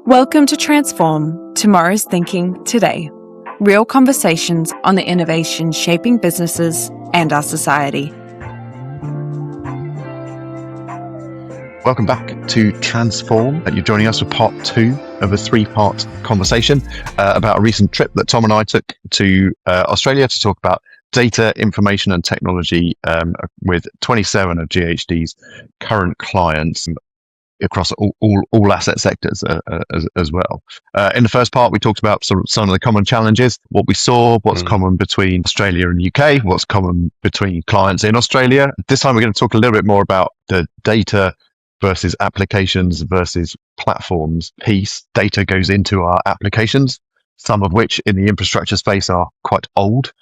Welcome to Transform, Tomorrow's Thinking Today. Real conversations on the innovation shaping businesses and our society. Welcome back to Transform. You're joining us for part 2 of a 3-part conversation about a recent trip that Tom and I took to Australia to talk about data, information and technology with 27 of GHD's current clients across all asset sectors as well. In the first part, we talked about some of the common challenges, what we saw, what's common between Australia and UK, what's common between clients in Australia. This time, we're going to talk a little bit more about the data versus applications versus platforms piece. Data goes into our applications, some of which in the infrastructure space are quite old.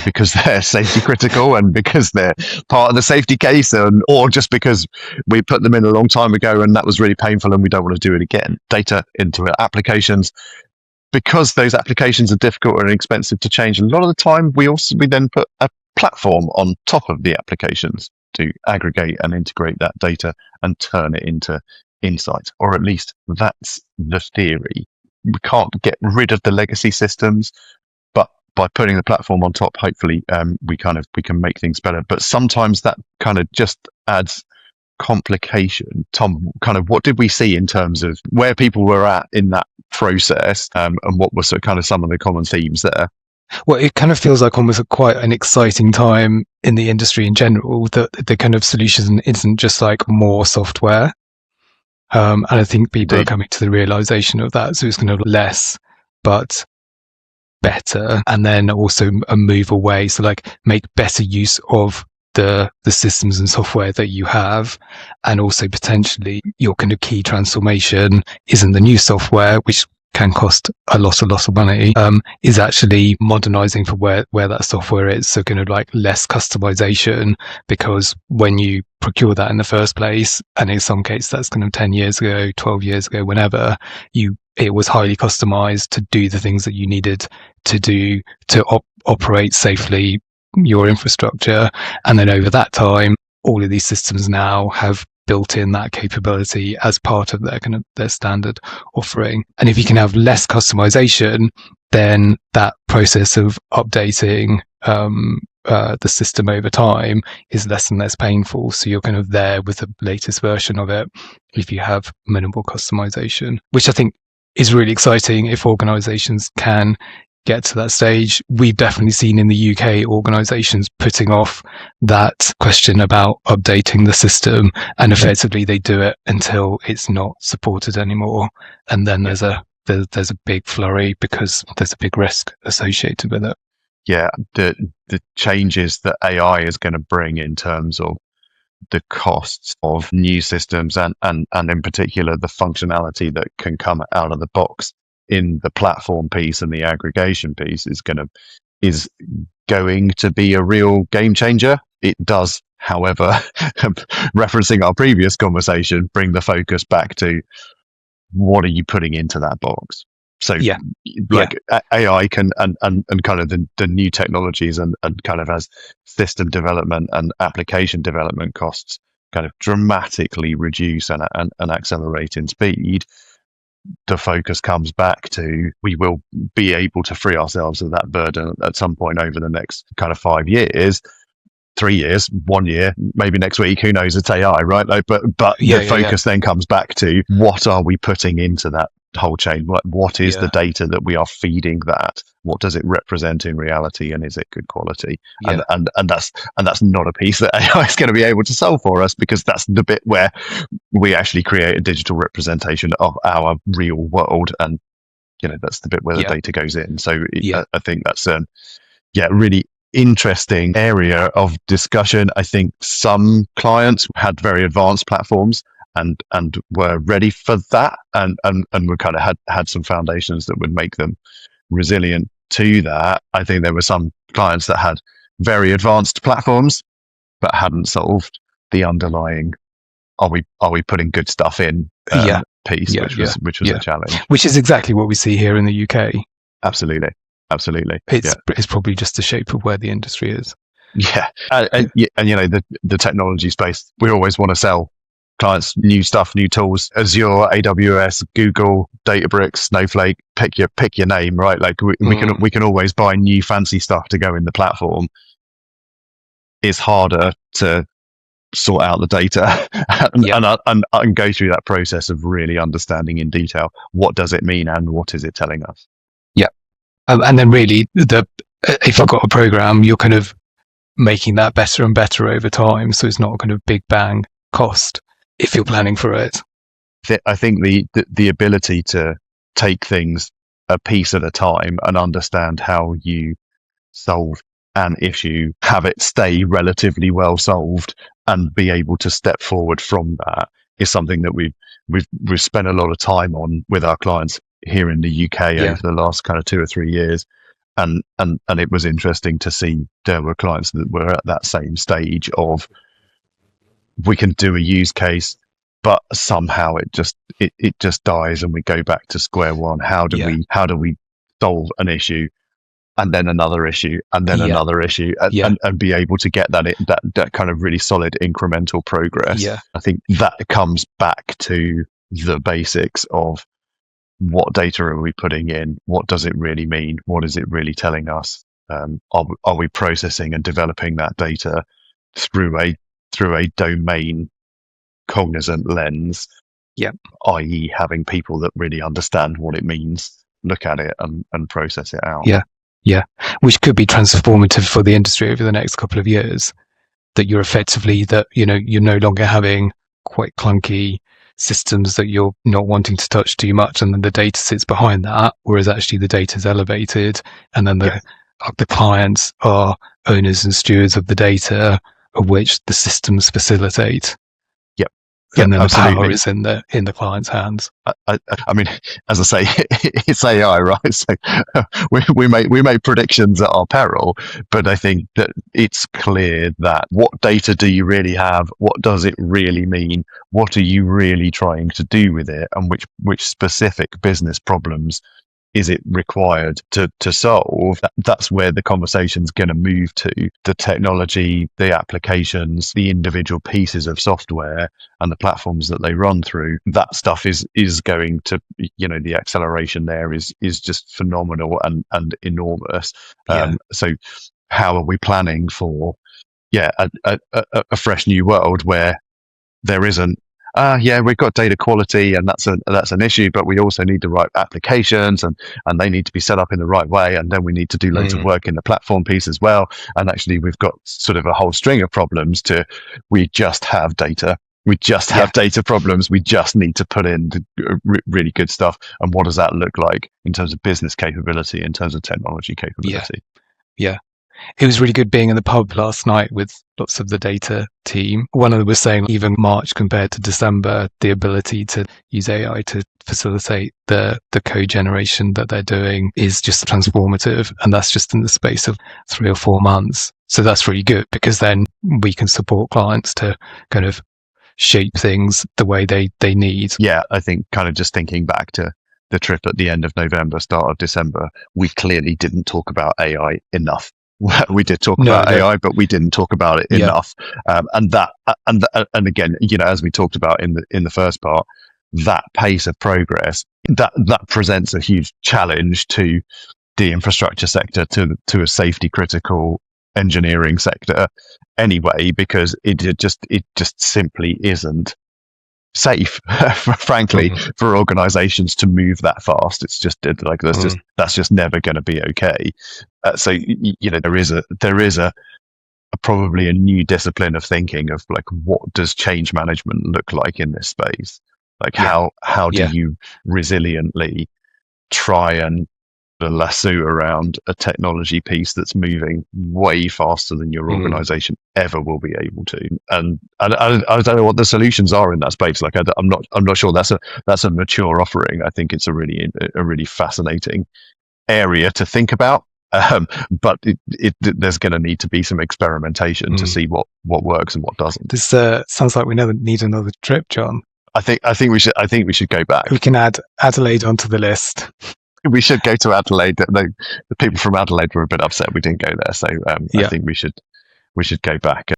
Because they're safety critical and because they're part of the safety case, or just because we put them in a long time ago and that was really painful and we don't want to do it again. Data into applications, because those applications are difficult and expensive to change. A lot of the time, we then put a platform on top of the applications to aggregate and integrate that data and turn it into insight, or at least that's the theory. We can't get rid of the legacy systems, but by putting the platform on top, hopefully we can make things better. But sometimes that kind of just adds complication. Tom, kind of what did we see in terms of where people were at in that process, and what were kind of some of the common themes there? Well, it kind of feels like almost quite an exciting time in the industry in general, that the kind of solution isn't just like more software. And I think people are coming to the realization of that. So it's kind of less, but better, and then also a move away. So like make better use of the systems and software that you have, and also potentially your kind of key transformation isn't the new software, which can cost a lot of money, is actually modernizing for where that software is. So kind of like less customization, because when you procure that in the first place, and in some cases that's kind of 10 years ago, 12 years ago, whenever, it was highly customized to do the things that you needed to do to operate safely your infrastructure. And then over that time, all of these systems now have built in that capability as part of their standard offering. And if you can have less customization, then that process of updating the system over time is less and less painful. So you're kind of there with the latest version of it if you have minimal customization, which I think is really exciting if organizations can get to that stage. We've definitely seen in the UK organizations putting off that question about updating the system, and effectively they do it until it's not supported anymore. And then there's a big flurry because there's a big risk associated with it. Yeah, the changes that AI is going to bring in terms of the costs of new systems and in particular the functionality that can come out of the box in the platform piece and the aggregation piece is going to be a real game changer. It does, however, referencing our previous conversation, bring the focus back to what are you putting into that box. So AI can and kind of the new technologies and kind of as system development and application development costs kind of dramatically reduce and accelerate in speed, the focus comes back to we will be able to free ourselves of that burden at some point over the next kind of 5 years, 3 years, 1 year, maybe next week, who knows, it's AI, right? Like, but the focus then comes back to what are we putting into that whole chain? What is the data that we are feeding that? What does it represent in reality, and is it good quality? And that's not a piece that AI is going to be able to solve for us, because that's the bit where we actually create a digital representation of our real world, and that's the bit where the data goes in. So I think that's really interesting area of discussion. I think some clients had very advanced platforms and were ready for that, and we kind of had some foundations that would make them resilient to that. I think there were some clients that had very advanced platforms but hadn't solved the underlying are we putting good stuff in piece, which was a challenge. Which is exactly what we see here in the UK. Absolutely. It's probably just the shape of where the industry is. Yeah, and the technology space, we always want to sell clients new stuff, new tools, Azure, AWS, Google, Databricks, Snowflake, pick your name, right? Like we can always buy new fancy stuff to go in the platform. It's harder to sort out the data and go through that process of really understanding in detail what does it mean and what is it telling us. And then really if I've got a program, you're kind of making that better and better over time, so it's not a kind of big bang cost if you're planning for it. I think the ability to take things a piece at a time and understand how you solve an issue, have it stay relatively well solved, and be able to step forward from that is something that we've spent a lot of time on with our clients here in the UK over the last kind of 2 or 3 years. And it was interesting to see there were clients that were at that same stage of, we can do a use case, but somehow it just dies and we go back to square one. How do we solve an issue and then another issue and then another issue and be able to get that kind of really solid incremental progress? I think that comes back to the basics of, what data are we putting in? What does it really mean? What is it really telling us? Are we processing and developing that data through a domain cognizant lens? I.e. having people that really understand what it means, look at it and process it out. Which could be transformative for the industry over the next couple of years, that you're effectively you're no longer having quite clunky systems that you're not wanting to touch too much, and then the data sits behind that, whereas actually the data is elevated, and then the clients are owners and stewards of the data, of which the systems facilitate. And then absolutely. The power is in the client's hands. I mean, as I say, it's AI, right? So we make predictions at our peril, but I think that it's clear that what data do you really have? What does it really mean? What are you really trying to do with it? And which specific business problems is it required to solve? That's where the conversation's going to move to. The technology, the applications, the individual pieces of software and the platforms that they run through, that stuff is going to, the acceleration there is just phenomenal and enormous. So how are we planning for a fresh new world where there isn't, we've got data quality and that's an issue, but we also need the right applications and they need to be set up in the right way. And then we need to do loads of work in the platform piece as well. And actually we've got sort of a whole string of problems we just have data. We just have data problems. We just need to put in really good stuff. And what does that look like in terms of business capability, in terms of technology capability? It was really good being in the pub last night with lots of the data team. One of them was saying even March compared to December, the ability to use AI to facilitate the code generation that they're doing is just transformative. And that's just in the space of 3 or 4 months. So that's really good, because then we can support clients to kind of shape things the way they need. Yeah, I think kind of just thinking back to the trip at the end of November, start of December, we clearly didn't talk about AI enough. We did talk about AI, but we didn't talk about it enough. And again, as we talked about in the first part, that pace of progress that presents a huge challenge to the infrastructure sector, to a safety critical engineering sector anyway, because it just simply isn't safe, frankly, for organizations to move that fast. It's just like that's just never going to be okay. So there is a probably a new discipline of thinking of like, what does change management look like in this space? Like how do you resiliently try and lasso around a technology piece that's moving way faster than your organization ever will be able to? And I don't know what the solutions are in that space. Like I'm not sure that's a mature offering. I think it's a really fascinating area to think about. But there's going to need to be some experimentation to see what works and what doesn't. This sounds like we need another trip, John. I think we should go back. We can add Adelaide onto the list. We should go to Adelaide. The people from Adelaide were a bit upset we didn't go there, so I think we should go back.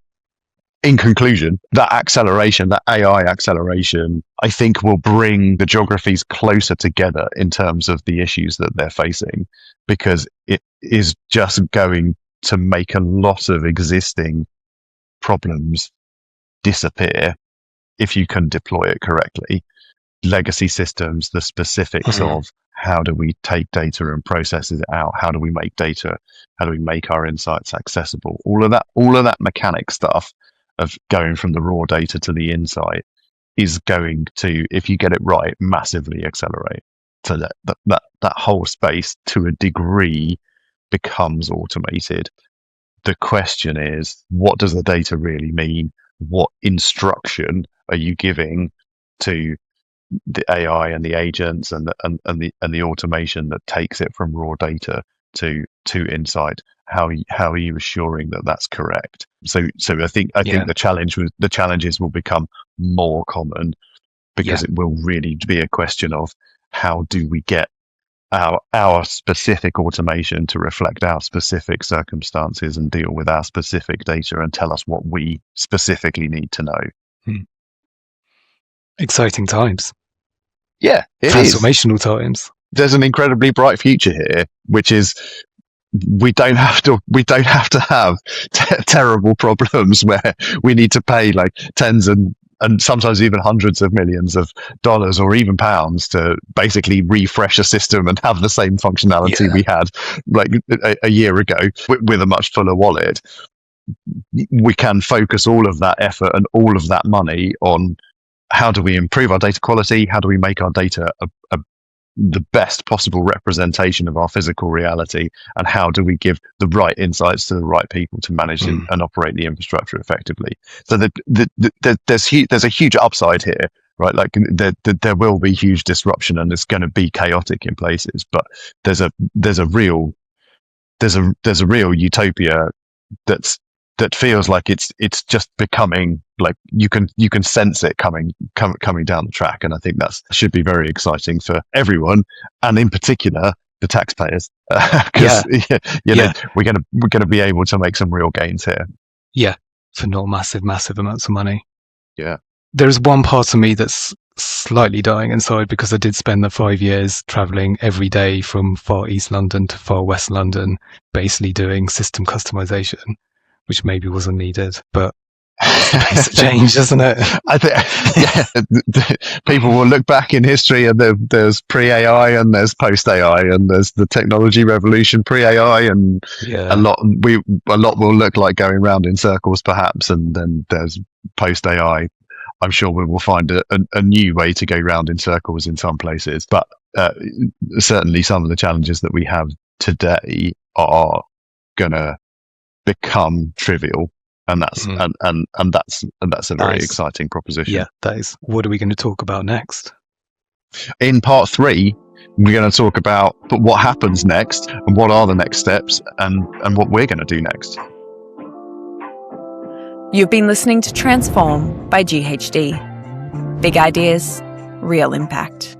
in conclusion, that acceleration, that AI acceleration, I think will bring the geographies closer together in terms of the issues that they're facing, because it is just going to make a lot of existing problems disappear if you can deploy it correctly. Legacy systems, the specifics of how do we take data and process it out? How do we make our insights accessible? All of that mechanic stuff of going from the raw data to the insight is going to, if you get it right, massively accelerate. So that whole space to a degree becomes automated. The question is, what does the data really mean? What instruction are you giving to the AI and the agents and the automation that takes it from raw data to insight? How are you assuring that that's correct? So I think the challenges will become more common, because it will really be a question of how do we get our specific automation to reflect our specific circumstances and deal with our specific data and tell us what we specifically need to know. Exciting times. Yeah, it transformational times. There's an incredibly bright future here, which is we don't have to have terrible problems where we need to pay like tens and sometimes even hundreds of millions of dollars or even pounds to basically refresh a system and have the same functionality we had like a year ago with a much fuller wallet. We can focus all of that effort and all of that money on how do we improve our data quality? How do we make our data the best possible representation of our physical reality? And how do we give the right insights to the right people to manage and operate the infrastructure effectively? So there's a huge upside here, right? Like there will be huge disruption and it's going to be chaotic in places, but there's a real utopia that feels like it's just becoming like you can sense it coming down the track, and I think that should be very exciting for everyone, and in particular the taxpayers, because we're gonna be able to make some real gains here. Yeah, for not massive amounts of money. Yeah, there's one part of me that's slightly dying inside, because I did spend the 5 years traveling every day from far East London to far West London, basically doing system customization, which maybe wasn't needed, but it's the pace of change, isn't it? I think people will look back in history and there's pre-AI and there's post-AI and there's the technology revolution pre-AI, and a lot will look like going round in circles perhaps, and then there's post-AI. I'm sure we will find a new way to go round in circles in some places, but certainly some of the challenges that we have today are gonna become trivial, and that's that's a very exciting proposition. Yeah, that is. What are we going to talk about next? In part 3, we're going to talk about what happens next and what are the next steps and what we're going to do next. You've been listening to Transform by GHD. Big ideas, real impact.